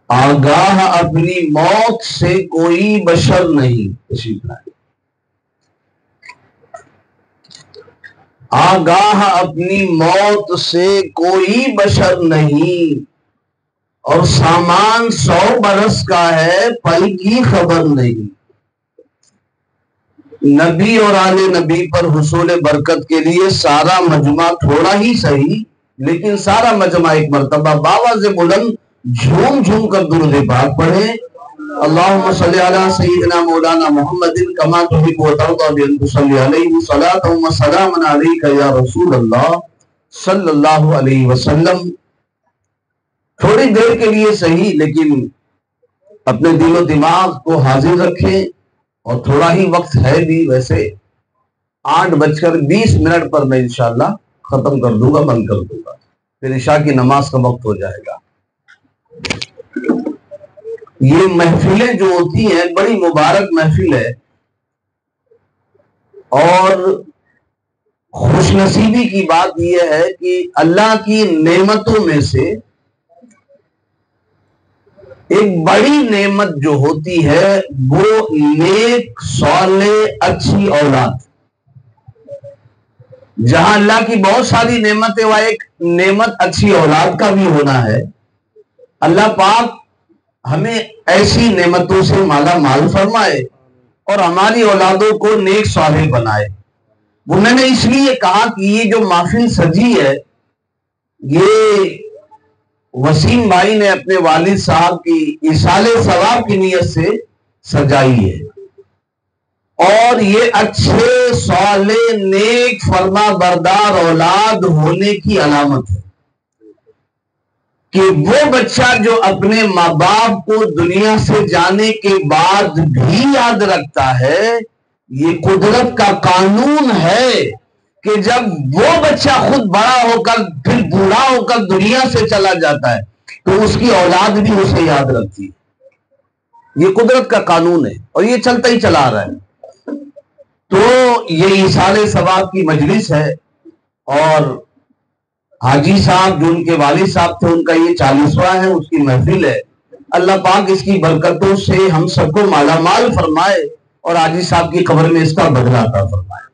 آگاہ اپنی موت سے کوئی بشر نہیں. آگاہ اپنی موت سے کوئی بشر نہیں، اور سامان 100 برس کا ہے، پل کی خبر نہیں. نبی اور آل نبی پر حصول برکت کے لیے سارا مجمع تھوڑا ہی صحیح، لیکن سارا مجمع ایک مرتبہ باواز بلند جھوم جھوم کر درود پاک پڑھیں. اللہم صلی علی سیدنا مولانا محمد کما تحب و ترضی بان تصلی علیہ صلاۃ و سلام علیک یا رسول اللہ صلی اللہ علیہ وسلم. تھوڑی دیر کے لیے صحیح، لیکن اپنے دل و دماغ کو حاضر رکھیں. اور تھوڑا ہی وقت ہے بھی، ویسے 8:20 پر میں انشاءاللہ ختم کر دوں گا، بند کر دوں گا، پھر عشاء کی نماز کا وقت ہو جائے گا. یہ محفلیں جو ہوتی ہیں بڑی مبارک محفل ہے، اور خوش نصیبی کی بات یہ ہے کہ اللہ کی نعمتوں میں سے ایک بڑی نعمت جو ہوتی ہے وہ نیک صالح اچھی اولاد. جہاں اللہ کی بہت ساری نعمتیں، وہ ایک نعمت اچھی اولاد کا بھی ہونا ہے. اللہ پاک ہمیں ایسی نعمتوں سے مالا مال فرمائے اور ہماری اولادوں کو نیک صالح بنائے. وہ میں نے اس لیے کہا کہ یہ جو محفل سجی ہے، یہ وسیم بھائی نے اپنے والد صاحب کی ایصال ثواب کی نیت سے سجائی ہے، اور یہ اچھے صالح نیک فرما بردار اولاد ہونے کی علامت ہے کہ وہ بچہ جو اپنے ماں باپ کو دنیا سے جانے کے بعد بھی یاد رکھتا ہے. یہ قدرت کا قانون ہے کہ جب وہ بچہ خود بڑا ہو کر پھر بوڑھا ہو کر دنیا سے چلا جاتا ہے تو اس کی اولاد بھی اسے یاد رکھتی ہے. یہ قدرت کا قانون ہے اور یہ چلتا ہی چلا رہا ہے. تو یہ ایصال ثواب کی مجلس ہے، اور حاجی صاحب جو ان کے والد صاحب تھے، ان کا یہ 40واں ہے، اس کی محفل ہے. اللہ پاک اس کی برکتوں سے ہم سب کو مالا مال فرمائے اور حاجی صاحب کی قبر میں اس کا بدلہ عطا فرمائے.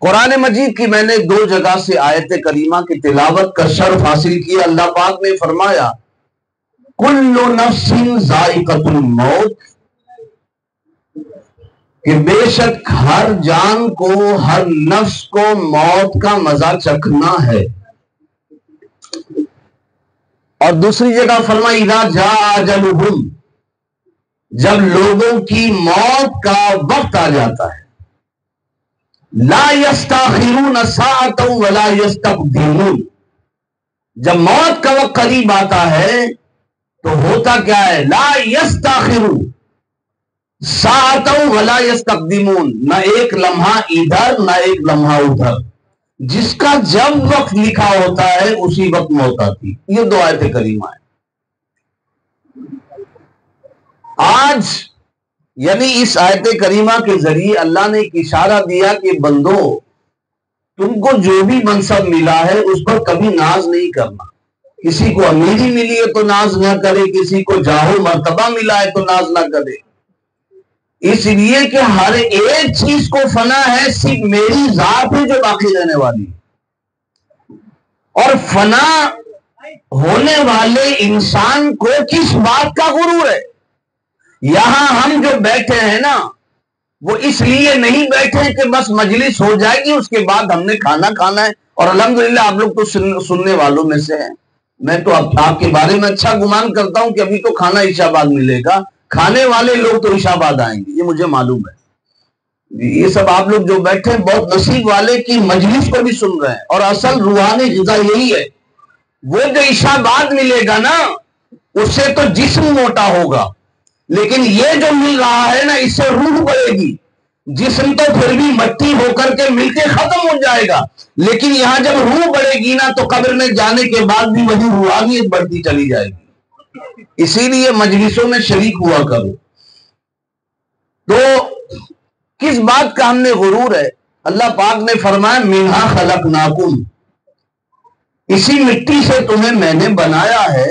قرآن مجید کی میں نے 2 جگہ سے آیت کریمہ کی تلاوت کا شرف حاصل کیا. اللہ پاک نے فرمایا کل نفس ذائقۃ الموت، کہ بے شک ہر جان کو، ہر نفس کو موت کا مزہ چکھنا ہے. اور دوسری جگہ فرمایا اذا جاء اجلہم، جب لوگوں کی موت کا وقت آ جاتا ہے، لا یستاخرون ساعۃ ولا یستقدمون، جب موت کا وقت قریب آتا ہے تو ہوتا کیا ہے؟ لا یستاخرون ساعۃ ولا یستقدمون، نہ ایک لمحہ ادھر نہ ایک لمحہ ادھر. جس کا جب وقت لکھا ہوتا ہے اسی وقت موت آتی. یہ 2 آیت کریمہ ہیں. آج یعنی اس آیت کریمہ کے ذریعے اللہ نے ایک اشارہ دیا کہ بندو، تم کو جو بھی منصب ملا ہے اس پر کبھی ناز نہیں کرنا. کسی کو امیری ملی ہے تو ناز نہ کرے، کسی کو جاہ و مرتبہ ملا ہے تو ناز نہ کرے. اس لیے کہ ہر ایک چیز کو فنا ہے، صرف میری ذات ہے جو باقی رہنے والی. اور فنا ہونے والے انسان کو کس بات کا غرور ہے؟ یہاں ہم جو بیٹھے ہیں نا، وہ اس لیے نہیں بیٹھے کہ بس مجلس ہو جائے گی اس کے بعد ہم نے کھانا کھانا ہے. اور الحمدللہ آپ لوگ تو سننے والوں میں سے ہیں. میں تو آپ کے بارے میں اچھا گمان کرتا ہوں کہ ابھی تو کھانا عشاء بعد ملے گا. کھانے والے لوگ تو عشاء بعد آئیں گے، یہ مجھے معلوم ہے. یہ سب آپ لوگ جو بیٹھے ہیں بہت نصیب والے کی مجلس کو بھی سن رہے ہیں. اور اصل روحانی غذا یہی ہے. وہ جو عشاء بعد ملے گا نا، اس سے تو جسم موٹا ہوگا، لیکن یہ جو مل رہا ہے نا، اس سے روح بڑھے گی. جسم تو پھر بھی مٹی ہو کر کے مل کے ختم ہو جائے گا، لیکن یہاں جب روح بڑھے گی نا تو قبر میں جانے کے بعد بھی وہی روحانیت بڑھتی چلی جائے گی. اسی لیے مجلسوں میں شریک ہوا کرو. تو کس بات کا ہم نے غرور ہے؟ اللہ پاک نے فرمایا منہا خلقناکم، اسی مٹی سے تمہیں میں نے بنایا ہے.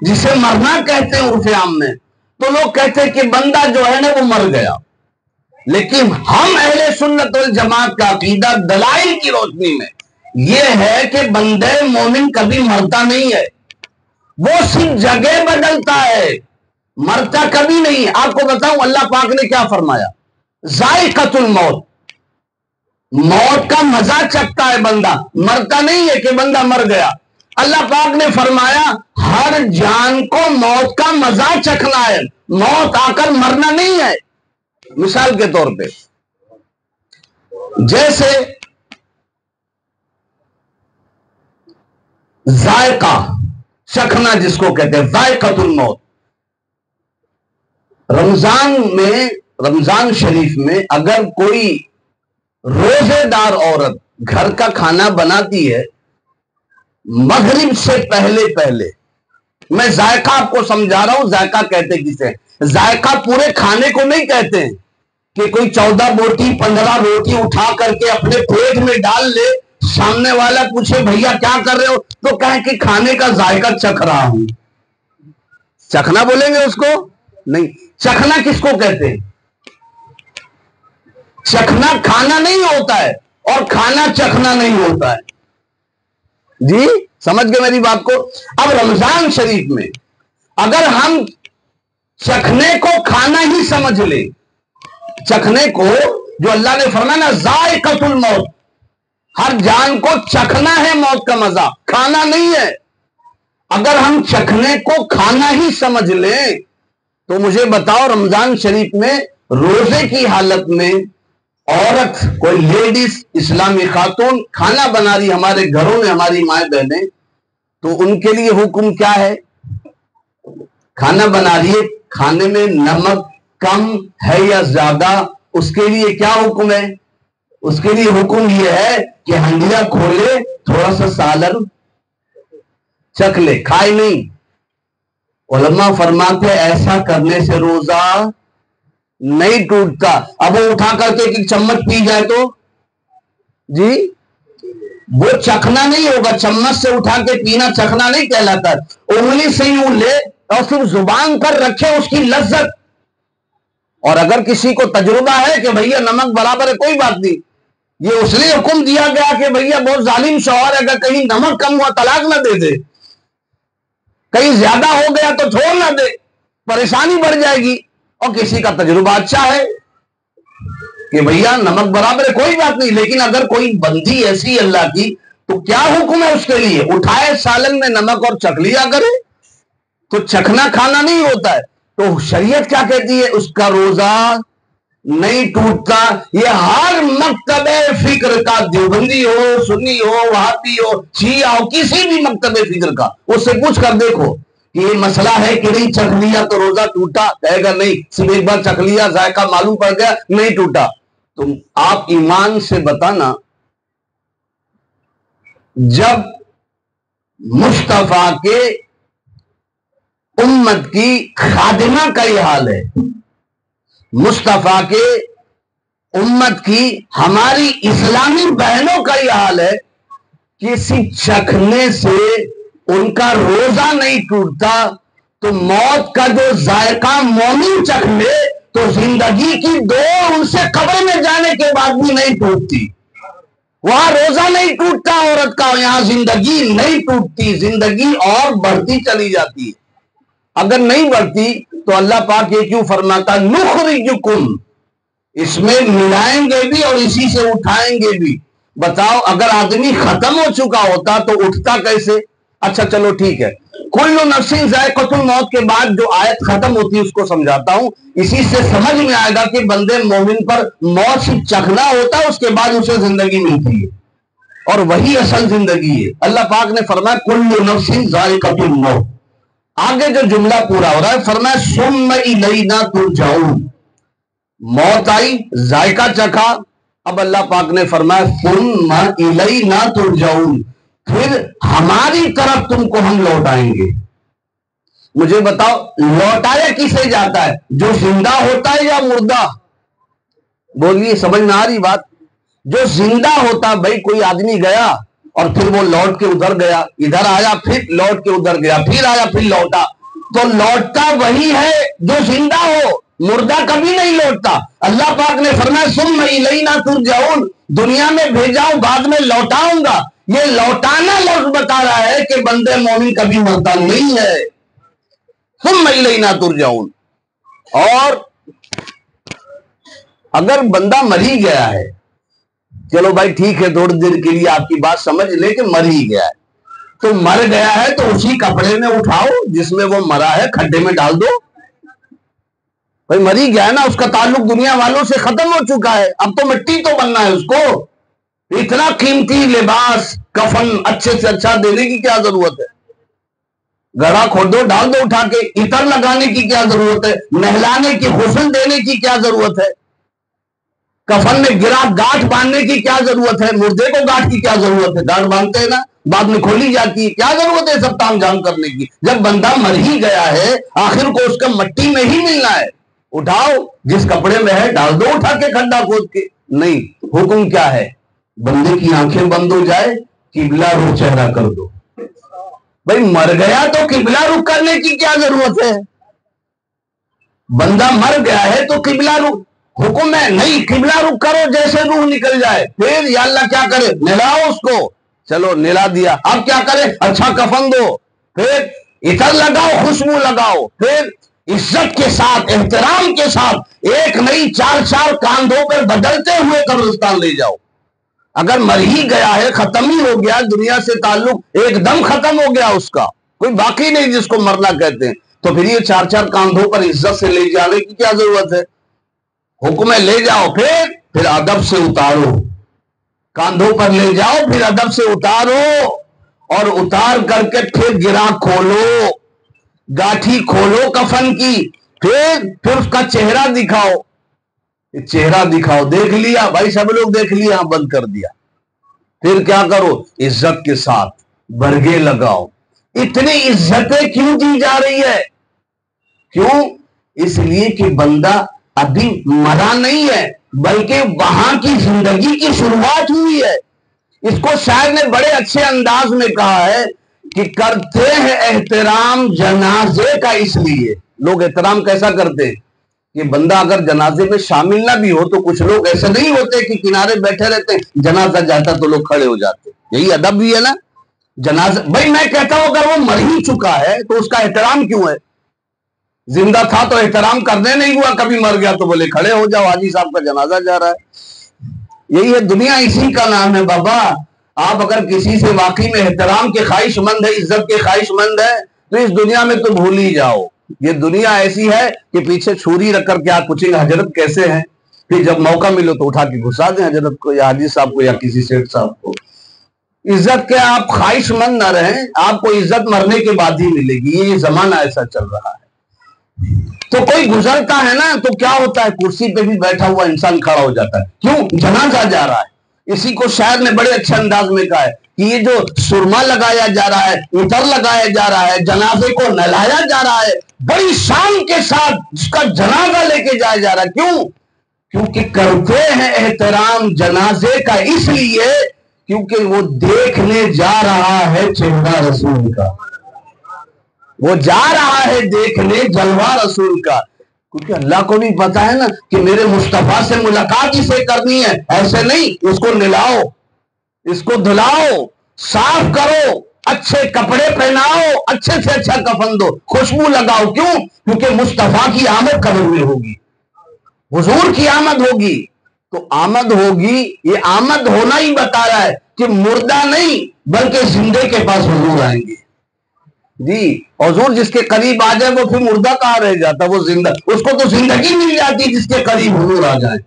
جسے مرنا کہتے ہیں عرف عام میں، تو لوگ کہتے ہیں کہ بندہ جو ہے نا وہ مر گیا، لیکن ہم اہل سنت والجماعت کا عقیدہ دلائل کی روشنی میں یہ ہے کہ بندے مومن کبھی مرتا نہیں ہے، وہ صرف جگہ بدلتا ہے، مرتا کبھی نہیں۔ آپ کو بتاؤں اللہ پاک نے کیا فرمایا، ذائقۃ الموت، موت کا مزہ چکھتا ہے بندہ، مرتا نہیں ہے کہ بندہ مر گیا۔ اللہ پاک نے فرمایا ہر جان کو موت کا مزہ چکھنا ہے، موت آ کر مرنا نہیں ہے۔ مثال کے طور پہ جیسے ذائقہ چکھنا جس کو کہتے ہیں ذائقۃ الموت، رمضان شریف میں اگر کوئی روزے دار عورت گھر کا کھانا بناتی ہے مغرب سے پہلے، میں ذائقہ آپ کو سمجھا رہا ہوں، ذائقہ کہتے کسے؟ ذائقہ پورے کھانے کو نہیں کہتے ہیں کہ کوئی 14 روٹی 15 روٹی اٹھا کر کے اپنے پیٹ میں ڈال لے، سامنے والا پوچھے بھیا کیا کر رہے ہو تو کہیں کہ کھانے کا ذائقہ چکھ رہا ہوں۔ چکھنا بولیں گے اس کو؟ نہیں۔ چکھنا کس کو کہتے ہیں؟ چکھنا کھانا نہیں ہوتا ہے اور کھانا چکھنا نہیں ہوتا ہے۔ جی سمجھ گئے میری بات کو؟ اب رمضان شریف میں اگر ہم چکھنے کو کھانا ہی سمجھ لیں، چکھنے کو جو اللہ نے فرمایا نا ذائقۃ الموت، ہر جان کو چکھنا ہے موت کا مزہ، کھانا نہیں ہے، اگر ہم چکھنے کو کھانا ہی سمجھ لیں تو مجھے بتاؤ رمضان شریف میں روزے کی حالت میں عورت کوئی لیڈیز اسلامی خاتون کھانا بنا رہی ہمارے گھروں میں، ہماری مائیں بہنیں، تو ان کے لیے حکم کیا ہے؟ کھانا بنا رہی ہے، کھانے میں نمک کم ہے یا زیادہ، اس کے لیے کیا حکم ہے؟ اس کے لیے حکم یہ ہے کہ ہنڈیا کھولے، تھوڑا سا سالن چکھ لے، کھائے نہیں۔ علماء فرماتے ایسا کرنے سے روزہ نہیں ٹوٹتا۔ اب وہ اٹھا کر کے ایک چمچ پی جائے تو جی وہ چکھنا نہیں ہوگا، چمچ سے اٹھا کے پینا چکھنا نہیں کہلاتا، انگلی سے یوں لے اور پھر زبان پر رکھے اس کی لذت۔ اور اگر کسی کو تجربہ ہے کہ بھیا نمک برابر ہے کوئی بات نہیں، یہ اس لیے حکم دیا گیا کہ بھیا بہت ظالم شوہر ہے، اگر کہیں نمک کم ہوا طلاق نہ دے دے، کہیں زیادہ ہو گیا تو چھوڑ نہ دے، پریشانی بڑھ جائے گی۔ اور کسی کا تجربہ اچھا ہے کہ بھیا نمک برابر ہے کوئی بات نہیں، لیکن اگر کوئی بندی ایسی اللہ کی تو کیا حکم ہے اس کے لیے؟ اٹھائے سالن میں نمک اور چکھ لیا کرے، تو چکھنا کھانا نہیں ہوتا ہے۔ تو شریعت کیا کہتی ہے؟ اس کا روزہ نہیں ٹوٹتا۔ یہ ہر مکتب فکر کا، دیوبندی ہو، سنی ہو، وہابی ہو، شیعہ ہو، کسی بھی مکتب فکر کا، اس سے پوچھ کر دیکھو کہ یہ مسئلہ ہے کہ نہیں چکھ لیا تو روزہ ٹوٹا، کہے گا نہیں، صرف ایک بار چکھ لیا ذائقہ معلوم پڑ گیا نہیں ٹوٹا۔ تم آپ ایمان سے بتانا جب مصطفیٰ کے امت کی خادمہ کا یہ حال ہے، مصطفیٰ کے امت کی ہماری اسلامی بہنوں کا یہ حال ہے کہ صرف چکھنے سے ان کا روزہ نہیں ٹوٹتا، تو موت کا جو ذائقہ مومن چکھ لے تو زندگی کی دوڑ ان سے قبر میں جانے کے بعد بھی نہیں ٹوٹتی۔ وہاں روزہ نہیں ٹوٹتا عورت کا، یہاں زندگی نہیں ٹوٹتی، زندگی اور بڑھتی چلی جاتی ہے۔ اگر نہیں بڑھتی تو اللہ پاک یہ کیوں فرماتا نخرجکم، اس میں ملائیں گے بھی اور اسی سے اٹھائیں گے بھی۔ بتاؤ اگر آدمی ختم ہو چکا ہوتا تو اٹھتا کیسے؟ اچھا چلو ٹھیک ہے، کل نفس ذائقۃ الموت کے بعد جو آیت ختم ہوتی ہے اس کو سمجھاتا ہوں، اسی سے سمجھ میں آئے گا کہ بندے مومن پر موت سے چکھنا ہوتا ہے، اس کے بعد اسے زندگی ملتی ہے، اور وہی اصل زندگی ہے۔ اللہ پاک نے فرمایا کل نفس ذائقۃ الموت، آگے جو جملہ پورا ہو رہا ہے فرمایا ثم الینا ترجعون، موت آئی، ذائقہ چکھا، اب اللہ پاک نے فرمایا ثم الینا ترجعون، پھر ہماری طرف تم کو ہم لوٹائیں گے۔ مجھے بتاؤ لوٹایا کسے جاتا ہے؟ جو زندہ ہوتا ہے یا مردہ؟ بولیے، سمجھ میں آ رہی بات؟ جو زندہ ہوتا، بھائی کوئی آدمی گیا اور پھر وہ لوٹ کے ادھر گیا, ادھر آیا, پھر لوٹ کے ادھر گیا, پھر آیا, پھر لوٹا. تو لوٹتا وہی ہے جو زندہ ہو, مردہ کبھی نہیں لوٹتا. اللہ پاک نے فرمایا ثم الینا ترجعون, دنیا میں بھیجاؤں بعد میں لوٹاؤں گا. یہ لوٹانا لفظ بتا رہا ہے کہ بندے مومن کبھی مرتا نہیں ہے. ثم الینا ترجعون. اور اگر بندہ مر ہی گیا ہے, چلو بھائی ٹھیک ہے تھوڑی دیر کے لیے آپ کی بات سمجھ لے کہ مر ہی گیا ہے, تو مر گیا ہے تو اسی کپڑے میں اٹھاؤ جس میں وہ مرا ہے, کھڈے میں ڈال دو. بھائی مر ہی گیا ہے نا, اس کا تعلق دنیا والوں سے ختم ہو چکا ہے, اب تو مٹی تو بننا ہے اس کو. اتنا قیمتی لباس کفن اچھے سے اچھا دینے کی کیا ضرورت ہے؟ گڑھا کھودو ڈال دو اٹھا کے. عطر لگانے کی کیا ضرورت ہے؟ نہلانے کی, غسل دینے کی کیا ضرورت ہے؟ کفن میں گرا گاٹھ باندھنے کی کیا ضرورت ہے؟ مردے کو گاٹھ کی کیا ضرورت ہے؟ گاٹھ باندھتے ہیں نا, بعد میں کھولی جاتی ہے, کیا ضرورت ہے سب تام جام کرنے کی؟ جب بندہ مر ہی گیا ہے آخر کو اس کا مٹی میں ہی ملنا ہے. اٹھاؤ جس کپڑے میں ہے ڈال دو اٹھا کے کھڈا کھود کے. نہیں, حکم کیا ہے؟ بندے کی آنکھیں بند ہو جائے قبلہ رخ چہرہ کر دو. بھائی مر گیا تو قبلہ رخ کرنے کی کیا ضرورت ہے؟ بندہ مر گیا ہے تو قبلہ رخ حکم ہے نہیں, قبلہ رخ کرو جیسے روح نکل جائے. پھر یا اللہ کیا کرے؟ نہلاؤ اس کو. چلو نہلا دیا, اب کیا کرے؟ اچھا کفن دو, پھر عطر لگاؤ, خوشبو لگاؤ, پھر عزت کے ساتھ احترام کے ساتھ ایک نہیں چار چار کاندھوں پر بدلتے ہوئے قبرستان لے جاؤ. اگر مر ہی گیا ہے, ختم ہی ہو گیا, دنیا سے تعلق ایک دم ختم ہو گیا, اس کا کوئی باقی نہیں جس کو مرنا کہتے ہیں, تو پھر یہ چار چار کاندھوں پر عزت سے لے جانے کی کیا ضرورت ہے؟ حکم ہے لے جاؤ, پھر ادب سے اتارو, کاندھوں پر لے جاؤ, پھر ادب سے اتارو, اور اتار کر کے پھر گرا کھولو, گاٹھی کھولو کفن کی, پھر اس کا چہرہ دکھاؤ. چہرہ دکھاؤ, دیکھ لیا بھائی, سب لوگ دیکھ لیا, بند کر دیا. پھر کیا کرو؟ عزت کے ساتھ برگے لگاؤ. اتنی عزتیں کیوں دی جا رہی ہے؟ کیوں؟ اس لیے کہ بندہ ابھی مرا نہیں ہے, بلکہ وہاں کی زندگی کی شروعات ہوئی ہے. اس کو شاعر نے بڑے اچھے انداز میں کہا ہے کہ کرتے ہیں احترام جنازے کا. اس لیے لوگ احترام کیسا کرتے ہیں کہ بندہ اگر جنازے میں شامل نہ بھی ہو تو کچھ لوگ ایسے نہیں ہوتے کہ کنارے بیٹھے رہتے ہیں, جنازہ جاتا تو لوگ کھڑے ہو جاتے. یہی ادب بھی ہے نا. جنازہ, بھائی میں کہتا ہوں اگر وہ مر ہی چکا ہے تو اس کا احترام کیوں ہے؟ زندہ تھا تو احترام کرنے نہیں ہوا, کبھی مر گیا تو بولے کھڑے ہو جاؤ, حاجی صاحب کا جنازہ جا رہا ہے. یہی ہے دنیا, اسی کا نام ہے بابا. آپ اگر کسی سے واقعی میں احترام کے خواہش مند ہے, عزت کے خواہش مند ہے, تو اس دنیا میں تو بھول ہی جاؤ. یہ دنیا ایسی ہے کہ پیچھے چھری رکھ کر کے آپ پوچھیں گے حضرت کیسے ہیں, پھر جب موقع ملو تو اٹھا کے گھسا دیں حضرت کو یا حاجی صاحب کو یا کسی سیٹ صاحب کو. عزت کے آپ خواہش مند نہ رہیں, آپ کو عزت مرنے کے بعد ہی ملے گی. یہ زمانہ ایسا چل رہا ہے. تو کوئی گزرتا ہے نا تو کیا ہوتا ہے, کرسی پہ بھی بیٹھا ہوا انسان کھڑا ہو جاتا ہے. کیوں؟ جنازہ جا رہا ہے. اسی کو شاعر نے بڑے اچھے انداز میں کہا ہے کہ یہ جو سرما لگایا جا رہا ہے, عطر لگایا جا رہا ہے, جنازے کو نہلایا جا رہا ہے, بڑی شان کے ساتھ اس کا جنازہ لے کے جایا جا رہا ہے. کیوں؟ کیونکہ کرتے ہیں احترام جنازے کا, اس لیے کیونکہ وہ دیکھنے جا رہا ہے چہرہ رسول کا, وہ جا رہا ہے دیکھنے جلوہ رسول کا. کیونکہ اللہ کو بھی پتا ہے نا کہ میرے مصطفیٰ سے ملاقات اسے کرنی ہے. ایسے نہیں, اس کو نلاؤ, اس کو دھلاؤ, صاف کرو, اچھے کپڑے پہناؤ, اچھے سے اچھا کفن دو, خوشبو لگاؤ. کیوں؟ کیونکہ مصطفیٰ کی آمد قبر میں ہوگی, حضور کی آمد ہوگی. تو آمد ہوگی, یہ آمد ہونا ہی بتا رہا ہے کہ مردہ نہیں بلکہ زندے کے پاس حضور آئیں گے. جی, حضور جس کے قریب آ جائے وہ پھر مردہ کہاں رہ جاتا, وہ زندہ, اس کو تو زندگی مل جاتی جس کے قریب حضور آ جائے.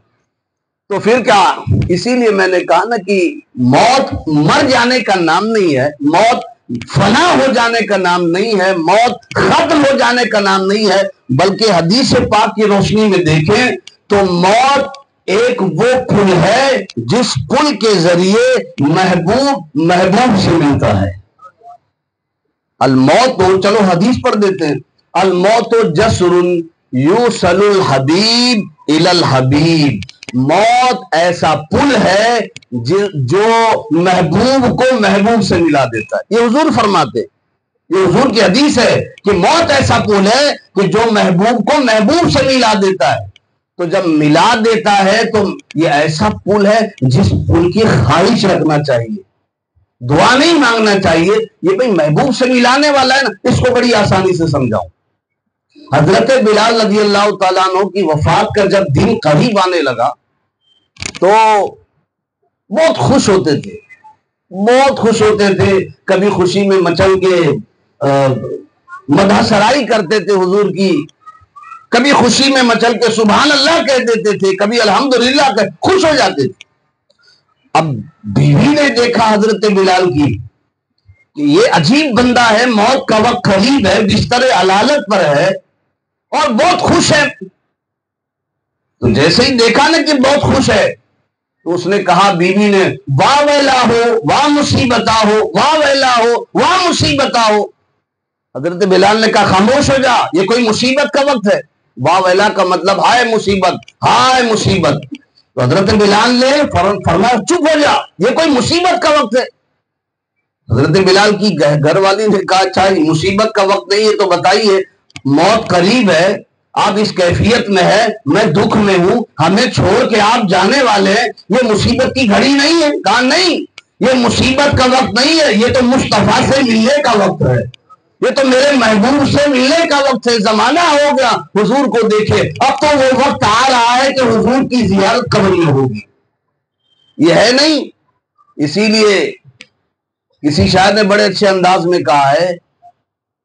تو پھر کیا؟ اسی لیے میں نے کہا نا کہ موت مر جانے کا نام نہیں ہے, موت فنا ہو جانے کا نام نہیں ہے, موت ختم ہو جانے کا نام نہیں ہے, بلکہ حدیث پاک کی روشنی میں دیکھیں تو موت ایک وہ پل ہے جس پل کے ذریعے محبوب سے ملتا ہے. الموت, چلو حدیث پڑھ دیتے ہیں, الموت جسر یوصل الحبیب الی الحبیب. موت ایسا پل ہے جو محبوب کو محبوب سے ملا دیتا ہے. یہ حضور فرماتے ہیں, یہ حضور کی حدیث ہے کہ موت ایسا پل ہے کہ جو محبوب کو محبوب سے ملا دیتا ہے. تو جب ملا دیتا ہے تو یہ ایسا پل ہے جس پل کی خواہش رکھنا چاہیے, دعا نہیں مانگنا چاہیے. یہ بھئی محبوب سے ملانے والا ہے نا, اس کو بڑی آسانی سے سمجھاؤں. حضرت بلال رضی اللہ تعالیٰ عنہ کی وفات کا جب دن قریب آنے لگا تو بہت خوش ہوتے تھے, بہت خوش ہوتے تھے. کبھی خوشی میں مچل کے مدح سرائی کرتے تھے حضور کی, کبھی خوشی میں مچل کے سبحان اللہ کہہ دیتے تھے, کبھی الحمدللہ خوش ہو جاتے تھے. اب بیوی نے دیکھا حضرت بلال کی کہ یہ عجیب بندہ ہے, موت کا وقت قریب ہے, بستر علالت پر ہے اور بہت خوش ہے. تو جیسے ہی دیکھا نا کہ بہت خوش ہے تو اس نے کہا, بیوی نے, واہ ویلا ہو, واہ مصیبتہ ہو, واہ ویلا ہو, واہ مصیبتہ ہو. حضرت بلال نے کہا خاموش ہو جا, یہ کوئی مصیبت کا وقت ہے. واہ ویلا کا مطلب ہائے مصیبت, ہائے مصیبت. تو حضرت بلال نے فرمایا چپ ہو جا, یہ کوئی مصیبت کا وقت ہے. حضرت بلال کی گھر والی نے کہا اچھا مصیبت کا وقت نہیں ہے تو بتائیے, موت قریب ہے, آپ اس کیفیت میں ہے, میں دکھ میں ہوں, ہمیں چھوڑ کے آپ جانے والے ہیں, یہ مصیبت کی گھڑی نہیں ہے. کہا نہیں, یہ مصیبت کا وقت نہیں ہے, یہ تو مصطفیٰ سے ملنے کا وقت ہے, یہ تو میرے محبوب سے ملنے کا وقت ہے. زمانہ ہو گیا حضور کو دیکھے, اب تو وہ وقت آ رہا ہے کہ حضور کی زیارت قبر میں ہوگی. یہ ہے نہیں. اسی لیے کسی شاعر نے بڑے اچھے انداز میں کہا ہے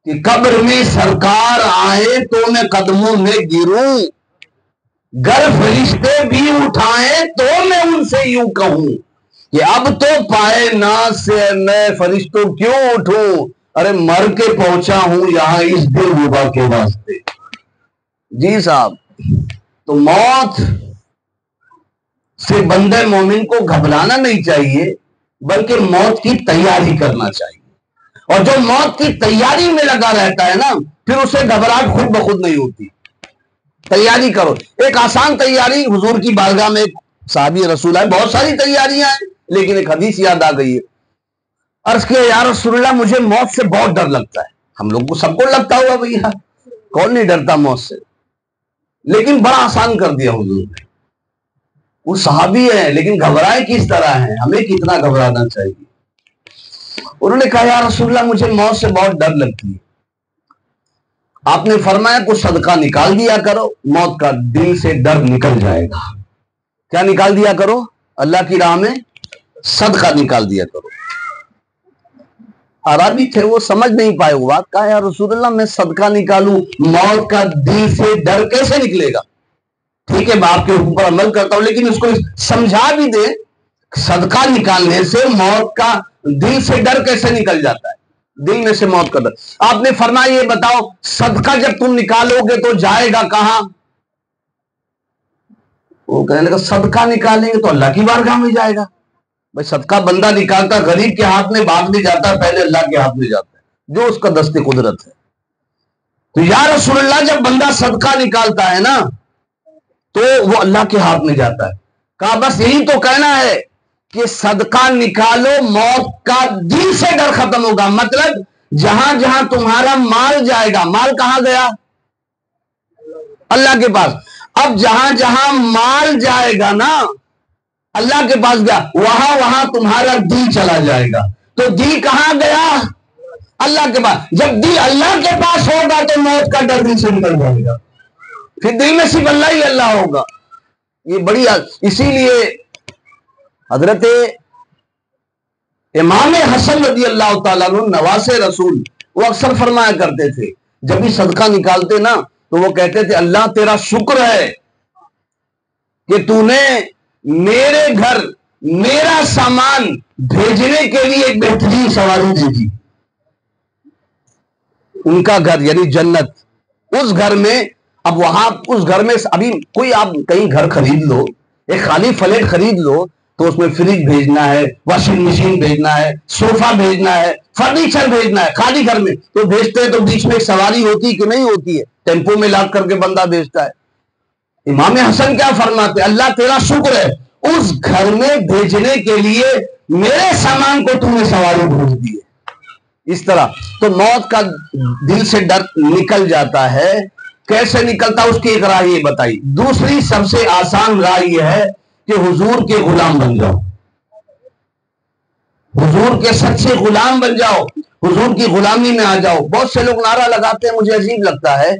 کہ قبر میں سرکار آئے تو میں قدموں میں گروں, گر فرشتے بھی اٹھائیں تو میں ان سے یوں کہوں کہ اب تو پائے ناز سے میں فرشتوں کیوں اٹھوں, ارے مر کے پہنچا ہوں یہاں اس دل ربا کے واسطے. جی صاحب, تو موت سے بندے مومن کو گھبرانا نہیں چاہیے بلکہ موت کی تیاری کرنا چاہیے. اور جو موت کی تیاری میں لگا رہتا ہے نا, پھر اسے گھبراہٹ خود بخود نہیں ہوتی. تیاری کرو. ایک آسان تیاری, حضور کی بارگاہ میں ایک صحابی رسول ہے, بہت ساری تیاریاں ہیں لیکن ایک حدیث یاد آ گئی ہے. عرض کیا یا رسول اللہ مجھے موت سے بہت ڈر لگتا ہے. ہم لوگ کو سب کو لگتا ہوا بھیا, کون نہیں ڈرتا موت سے, لیکن بڑا آسان کر دیا حضور نے. وہ صحابی ہے لیکن گھبرائے کس طرح ہیں, ہمیں کتنا گھبرانا چاہیے. انہوں نے کہا یا رسول اللہ مجھے موت سے بہت ڈر لگتی ہے. آپ نے فرمایا کچھ صدقہ نکال دیا کرو, موت کا دل سے ڈر نکل جائے گا. کیا نکال دیا کرو؟ اللہ کی راہ میں صدقہ نکال دیا کرو. عربی تھے وہ, سمجھ نہیں پائے وہ بات. کہا یا رسول اللہ میں صدقہ نکالوں, موت کا دل سے ڈر کیسے نکلے گا؟ ٹھیک ہے میں آپ کے حکم پر عمل کرتا ہوں, لیکن اس کو سمجھا بھی دے, صدقہ نکالنے سے موت کا دل سے ڈر کیسے نکل جاتا ہے, دل میں سے موت کا ڈر. آپ نے فرمایا یہ بتاؤ صدقہ جب تم نکالو گے تو جائے گا کہاں؟ وہ کہنے لگا صدقہ نکالیں گے تو اللہ کی بارگاہ میں جائے گا. بھائی صدقہ بندہ نکالتا غریب کے ہاتھ میں بعد میں جاتا ہے, پہلے اللہ کے ہاتھ میں جاتا ہے جو اس کا دست قدرت ہے. تو یا رسول اللہ جب بندہ صدقہ نکالتا ہے نا تو وہ اللہ کے ہاتھ میں جاتا ہے. کہا بس یہی تو کہنا ہے کہ صدقہ نکالو, موت کا دل سے ڈر ختم ہوگا. مطلب جہاں جہاں تمہارا مال جائے گا, مال کہاں گیا؟ اللہ کے پاس. اب جہاں جہاں مال جائے گا نا اللہ کے پاس گیا, وہاں وہاں تمہارا دل چلا جائے گا. تو دل کہاں گیا؟ اللہ کے پاس. جب دل اللہ کے پاس ہوگا تو موت کا ڈر دل سے نکل جائے گا, پھر دل میں صرف اللہ ہی اللہ ہوگا. یہ بڑی, اسی لیے حضرت امام حسن رضی اللہ تعالیٰ عنہ نواسے رسول وہ اکثر فرمایا کرتے تھے, جب بھی صدقہ نکالتے نا تو وہ کہتے تھے اللہ تیرا شکر ہے کہ تو نے میرے گھر میرا سامان بھیجنے کے لیے ایک بہترین سواری دی تھی. ان کا گھر یعنی جنت, اس گھر میں, اب وہاں اس گھر میں ابھی کوئی آپ کہیں گھر خرید لو, ایک خالی فلیٹ خرید لو تو اس میں فریج بھیجنا ہے, واشنگ مشین بھیجنا ہے, صوفہ بھیجنا ہے, فرنیچر بھیجنا ہے. خالی گھر میں تو بھیجتے ہیں تو بیچ میں ایک سواری ہوتی کہ نہیں ہوتی ہے, ٹیمپو میں لاد کر کے بندہ بھیجتا ہے. امام حسن کیا فرماتے؟ اللہ تیرا شکر ہے اس گھر میں بھیجنے کے لیے میرے سامان کو تم نے سواری بھیج دی ہے۔ اس طرح تو موت کا دل سے ڈر نکل جاتا ہے۔ کیسے نکلتا اس کی ایک راہ یہ بتائی۔ دوسری سب سے آسان راہ یہ ہے کہ حضور کے غلام بن جاؤ، حضور کے سچے غلام بن جاؤ، حضور کی غلامی میں آ جاؤ۔ بہت سے لوگ نعرہ لگاتے ہیں، مجھے عجیب لگتا ہے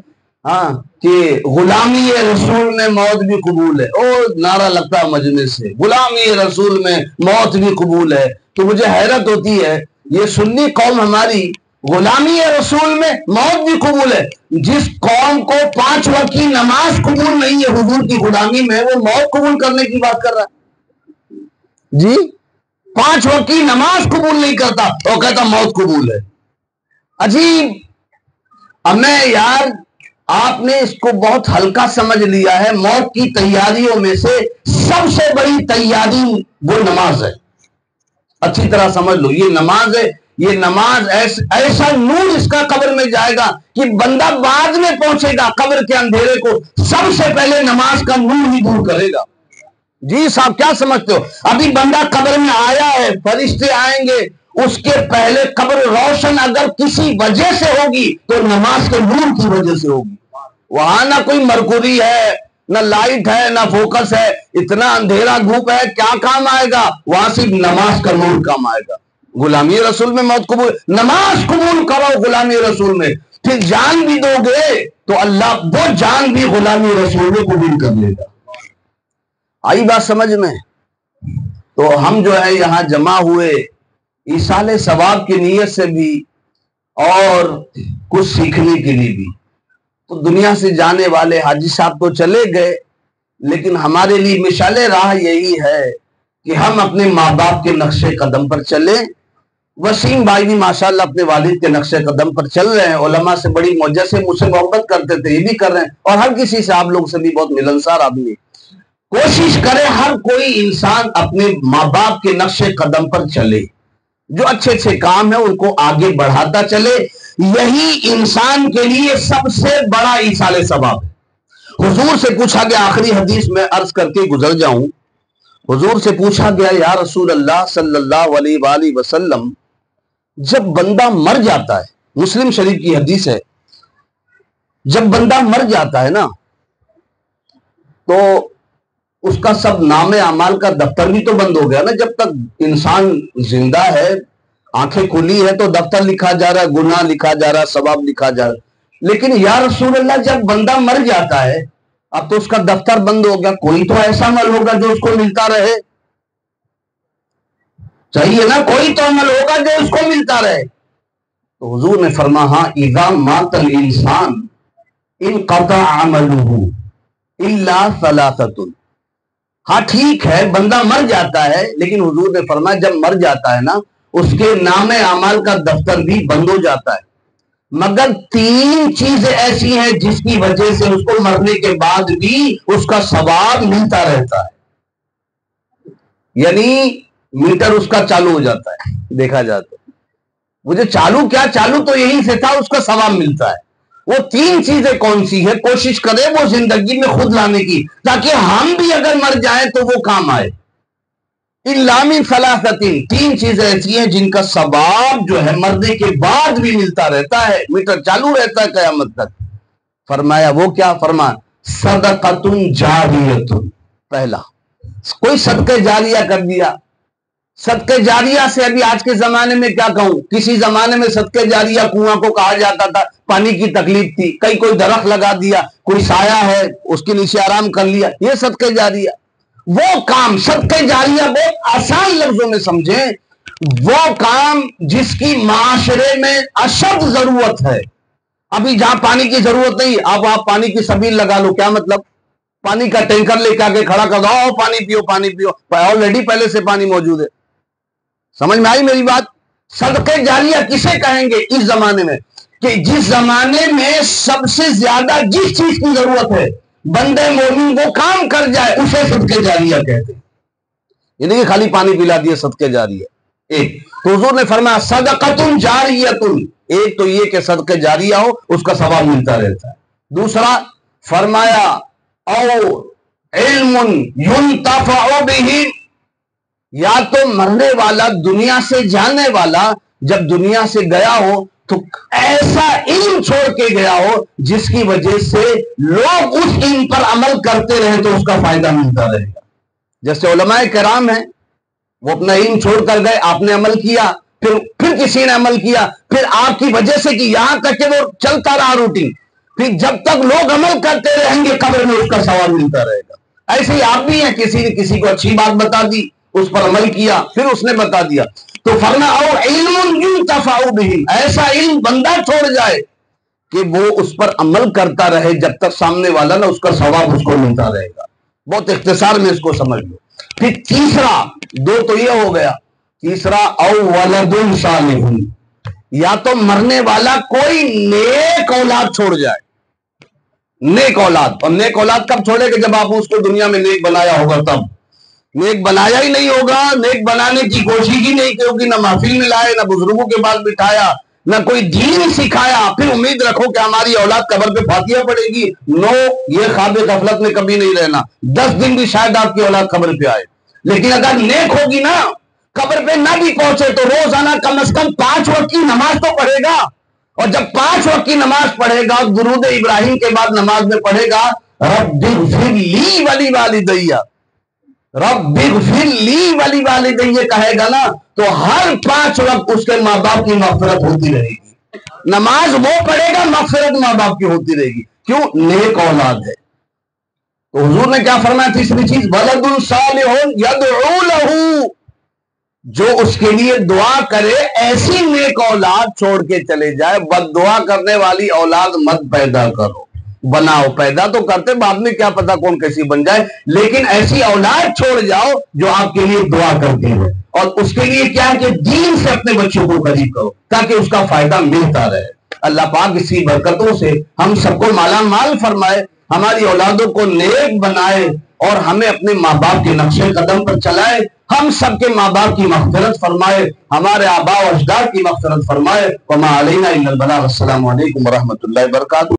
ہاں کہ غلامی رسول میں موت بھی قبول ہے۔ او نعرہ لگتا ہے مجلس سے، غلامی رسول میں موت بھی قبول ہے۔ تو مجھے حیرت ہوتی ہے، یہ سنی قوم ہماری غلامی رسول میں موت بھی قبول ہے۔ جس قوم کو 5 وقت کی نماز قبول نہیں ہے حضور کی غلامی میں، وہ موت قبول کرنے کی بات کر رہا ہے جی۔ 5 وقت کی نماز قبول نہیں کرتا تو کہتا موت قبول ہے۔ عجیب۔ اب میں یار آپ نے اس کو بہت ہلکا سمجھ لیا ہے۔ موت کی تیاریوں میں سے سب سے بڑی تیاری وہ نماز ہے۔ اچھی طرح سمجھ لو، یہ نماز ہے۔ یہ نماز ایسا نور اس کا قبر میں جائے گا کہ بندہ بعد میں پہنچے گا قبر کے اندھیرے کو، سب سے پہلے نماز کا نور ہی دور کرے گا۔ جی صاحب کیا سمجھتے ہو؟ ابھی بندہ قبر میں آیا ہے، فرشتے آئیں گے، اس کے پہلے قبر روشن اگر کسی وجہ سے ہوگی تو نماز کے نور کی وجہ سے ہوگی۔ وہاں نہ کوئی مرکوری ہے، نہ لائٹ ہے، نہ فوکس ہے، اتنا اندھیرا دھوپ ہے، کیا کام آئے گا؟ وہاں صرف نماز کا نور کام آئے گا۔ غلامی رسول میں موت قبول، نماز قبول کرو غلامی رسول میں، پھر جان بھی دو گے تو اللہ وہ جان بھی غلامی رسول میں قبول کر لے گا۔ آئی بات سمجھ میں؟ تو ہم جو ہے یہاں جمع ہوئے ایصال ثواب کی نیت سے بھی اور کچھ سیکھنے کے لیے بھی۔ تو دنیا سے جانے والے حاجی صاحب تو چلے گئے، لیکن ہمارے لیے مشعل راہ یہی ہے کہ ہم اپنے ماں باپ کے نقش قدم پر چلیں۔ وسیم بھائی بھی ماشاءاللہ اپنے والد کے نقش قدم پر چل رہے ہیں، علماء سے بڑی موجہ سے مجھ سے محبت کرتے تھے، یہ بھی کر رہے ہیں، اور ہر کسی سے آپ لوگ سے بھی بہت ملنسار آدمی۔ کوشش کرے ہر کوئی انسان اپنے ماں باپ کے نقش قدم پر چلے، جو اچھے اچھے کام ہیں ان کو آگے بڑھاتا چلے، یہی انسان کے لیے سب سے بڑا ایصال ثواب ہے۔ حضور سے پوچھا گیا، آخری حدیث میں عرض کر کے گزر جاؤں، حضور سے پوچھا گیا یا رسول اللہ صلی اللہ علیہ وآلہ وسلم، جب بندہ مر جاتا ہے، مسلم شریف کی حدیث ہے، جب بندہ مر جاتا ہے نا تو اس کا سب نام اعمال کا دفتر بھی تو بند ہو گیا نا۔ جب تک انسان زندہ ہے، آنکھیں کھلی ہے تو دفتر لکھا جا رہا ہے، گناہ لکھا جا رہا ہے، ثواب لکھا جا رہا ہے۔ لیکن یا رسول اللہ جب بندہ مر جاتا ہے اب تو اس کا دفتر بند ہو گیا، کوئی تو ایسا عمل ہوگا جو اس کو ملتا رہے، چاہیے نا، کوئی تو عمل ہوگا جو اس کو ملتا رہے۔ تو حضور نے فرمایا ہاں اذا مات الانسان انقطع عمله الا ثلاثۃ۔ ہاں ٹھیک ہے بندہ مر جاتا ہے، لیکن حضور نے فرمایا جب مر جاتا ہے نا اس کے نام اعمال کا دفتر بھی بند ہو جاتا ہے، مگر 3 چیزیں ایسی ہیں جس کی وجہ سے اس کو مرنے کے بعد بھی اس کا ثواب ملتا رہتا ہے، یعنی میٹر اس کا چالو ہو جاتا ہے۔ دیکھا جاتا ہے مجھے چالو کیا، چالو تو یہیں سے تھا، اس کا ثواب ملتا ہے۔ وہ 3 چیزیں کون سی ہے؟ کوشش کرے وہ زندگی میں خود لانے کی، تاکہ ہم بھی اگر مر جائیں تو وہ کام آئے۔ الا من ثلاثۃ، 3 چیزیں ایسی ہیں جن کا ثواب جو ہے مرنے کے بعد بھی ملتا رہتا ہے، میٹر چالو رہتا ہے قیامت تک۔ فرمایا وہ کیا؟ فرمایا صدقۃ جاریۃ، پہلا کوئی صدقہ جاریہ کر دیا۔ صدقہ جاریہ سے ابھی آج کے زمانے میں کیا کہوں، کسی زمانے میں صدقہ جاریہ کنواں کو کہا جاتا تھا، پانی کی تکلیف تھی، کوئی درخت لگا دیا، کوئی سایہ ہے اس کے نیچے آرام کر لیا، یہ صدقہ جاریہ۔ وہ کام صدقہ جاریہ بہت آسان لفظوں میں سمجھیں، وہ کام جس کی معاشرے میں اشد ضرورت ہے۔ ابھی جہاں پانی کی ضرورت نہیں، اب آپ پانی کی سبیل لگا لو، کیا مطلب؟ پانی کا ٹینکر لے کے آگے کھڑا کر دو، پانی پیو پانی پیو، آلریڈی پہلے سے پانی موجود ہے۔ سمجھ میں آئی میری بات؟ صدقہ جاریہ کسے کہیں گے اس زمانے میں؟ کہ جس زمانے میں سب سے زیادہ جس چیز کی ضرورت ہے بندے مومن وہ کام کر جائے، اسے صدقہ جاریہ کہتے ہیں۔ یہ نہیں کہ خالی پانی پلا دیا صدقہ جاریہ۔ ایک تو حضور نے فرمایا صدقۃ جاریۃ، ایک تو یہ کہ صدقہ جاریہ ہو، اس کا ثواب ملتا رہتا ہے۔ دوسرا فرمایا او علم ينتفع به، یا تو مرنے والا دنیا سے جانے والا جب دنیا سے گیا ہو تو ایسا علم چھوڑ کے گیا ہو جس کی وجہ سے لوگ اس علم پر عمل کرتے رہے تو اس کا فائدہ ملتا رہے گا. جیسے علماء کرام ہیں، وہ اپنا علم چھوڑ کر گئے، آپ نے عمل کیا، پھر کسی نے عمل کیا، پھر آپ کی وجہ سے کہ یہاں تک کہ وہ چلتا رہا روٹین، پھر جب تک لوگ عمل کرتے رہیں گے قبر میں اس کا ثواب ملتا رہے گا. ایسے ہی آپ بھی ہیں، کسی نے کسی کو اچھی بات بتا دی، اس پر عمل کیا، پھر اس نے بتا دیا، تو فرمایا او علم ينتفع به، ایسا علم بندہ چھوڑ جائے کہ وہ اس پر عمل کرتا رہے جب تک سامنے والا نہ اس کا ثواب اس کو ملتا رہے گا. بہت اختصار میں اس کو سمجھ لو. پھر تیسرا، دو تو یہ ہو گیا، تیسرا او ولد صالح، یا تو مرنے والا کوئی نیک اولاد چھوڑ جائے. نیک اولاد، اور نیک اولاد کب چھوڑے کہ جب آپ اس کو دنیا میں نیک بنایا ہوگا تب. نیک بنایا ہی نہیں ہوگا، نیک بنانے کی کوشش ہی نہیں کی ہوگی، نہ محفل میں لائے، نہ بزرگوں کے بعد بٹھایا، نہ کوئی دین سکھایا، پھر امید رکھو کہ ہماری اولاد قبر پہ فاتحہ پڑے گی. نو، یہ خواب غفلت میں کبھی نہیں رہنا. 10 دن بھی شاید آپ کی اولاد قبر پہ آئے، لیکن اگر نیک ہوگی نا، قبر پہ نہ بھی پہنچے تو روزانہ کم از کم 5 وقت کی نماز تو پڑھے گا. اور جب 5 وقت کی نماز پڑھے گا، درود ابراہیم کے بعد نماز میں پڑھے گا رب اغفر لی ولی والدی، رب اغفر لی ولی والدی کہے گا نا، تو ہر 5 وقت اس کے ماں باپ کی مغفرت ہوتی رہے گی. نماز وہ پڑھے گا، مغفرت ماں باپ کی ہوتی رہے گی. کیوں؟ نیک اولاد ہے. تو حضور نے کیا فرمایا تیسری چیز؟ ولد صالح یدعو لہ، جو اس کے لیے دعا کرے. ایسی نیک اولاد چھوڑ کے چلے جائے. بد دعا کرنے والی اولاد مت پیدا کرو، بناؤ. پیدا تو کرتے، بعد میں کیا پتا کون کیسی بن جائے، لیکن ایسی اولاد چھوڑ جاؤ جو آپ کے لیے دعا کرتی ہے. اور اس کے لیے کیا ہے کہ دین سے اپنے بچوں کو قریب کرو تاکہ اس کا فائدہ ملتا رہے. اللہ پاک اسی برکتوں سے ہم سب کو مالا مال فرمائے، ہماری اولادوں کو نیک بنائے، اور ہمیں اپنے ماں باپ کے نقش قدم پر چلائے. ہم سب کے ماں باپ کی مغفرت فرمائے، ہمارے آباء و اجداد کی مغفرت فرمائے. وما علینا الا البلاغ. السلام علیکم ورحمۃ اللہ وبرکاتہ.